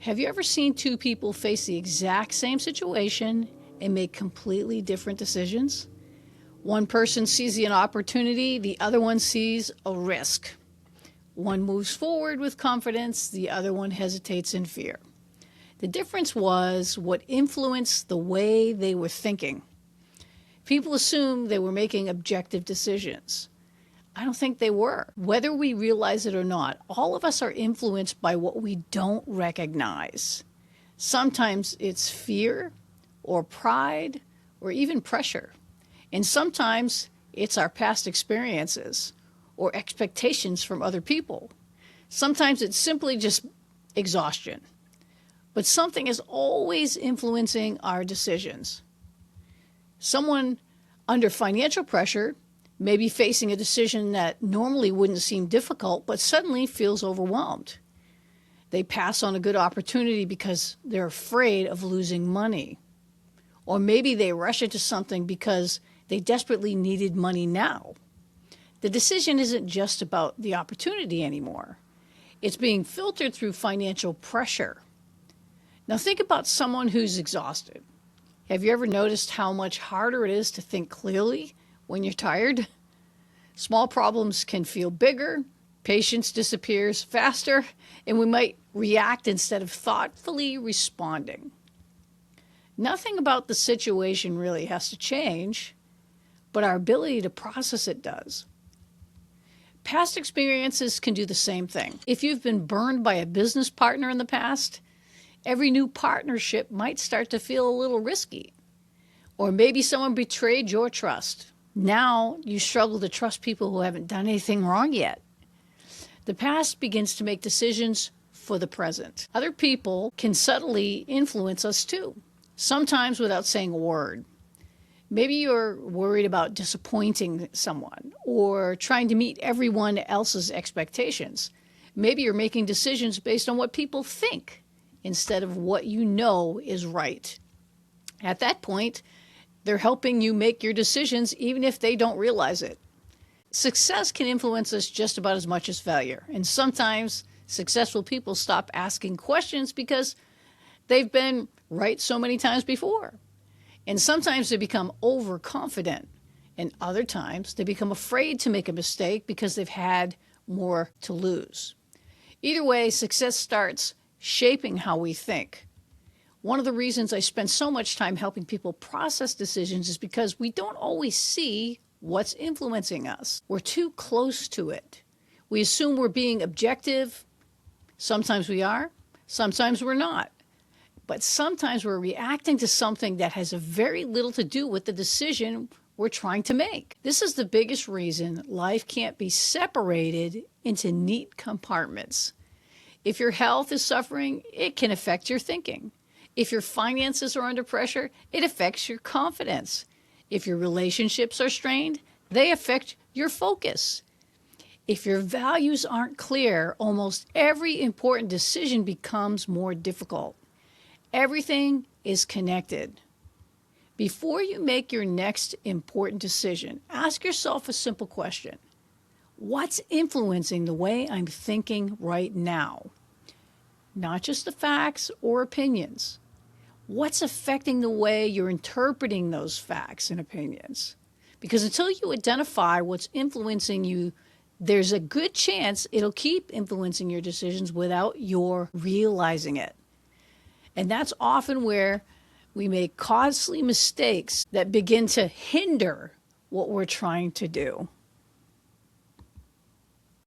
Have you ever seen two people face the exact same situation and make completely different decisions? One person sees an opportunity, the other one sees a risk. One moves forward with confidence, the other one hesitates in fear. The difference was what influenced the way they were thinking. People assumed they were making objective decisions. I don't think they were. Whether we realize it or not, all of us are influenced by what we don't recognize. Sometimes it's fear or pride or even pressure. And sometimes it's our past experiences or expectations from other people. Sometimes it's simply just exhaustion. But something is always influencing our decisions. Someone under financial pressure may be facing a decision that normally wouldn't seem difficult, but suddenly feels overwhelmed. They pass on a good opportunity because they're afraid of losing money. Or maybe they rush into something because they desperately needed money now. The decision isn't just about the opportunity anymore. It's being filtered through financial pressure. Now think about someone who's exhausted. Have you ever noticed how much harder it is to think clearly when you're tired? Small problems can feel bigger, patience disappears faster, and we might react instead of thoughtfully responding. Nothing about the situation really has to change, but our ability to process it does. Past experiences can do the same thing. If you've been burned by a business partner in the past, every new partnership might start to feel a little risky. Or maybe someone betrayed your trust. Now you struggle to trust people who haven't done anything wrong yet. The past begins to make decisions for the present. Other people can subtly influence us too, sometimes without saying a word. Maybe you're worried about disappointing someone or trying to meet everyone else's expectations. Maybe you're making decisions based on what people think instead of what you know is right. At that point, they're helping you make your decisions even if they don't realize it. Success can influence us just about as much as failure. And sometimes successful people stop asking questions because they've been right so many times before. And sometimes they become overconfident. And other times they become afraid to make a mistake because they've had more to lose. Either way, success starts shaping how we think. One of the reasons I spend so much time helping people process decisions is because we don't always see what's influencing us. We're too close to it. We assume we're being objective. Sometimes we are, sometimes we're not. But sometimes we're reacting to something that has very little to do with the decision we're trying to make. This is the biggest reason life can't be separated into neat compartments. If your health is suffering, it can affect your thinking. If your finances are under pressure, it affects your confidence. If your relationships are strained, they affect your focus. If your values aren't clear, almost every important decision becomes more difficult. Everything is connected. Before you make your next important decision, ask yourself a simple question. What's influencing the way I'm thinking right now? Not just the facts or opinions. What's affecting the way you're interpreting those facts and opinions? Because until you identify what's influencing you, there's a good chance it'll keep influencing your decisions without your realizing it. And that's often where we make costly mistakes that begin to hinder what we're trying to do.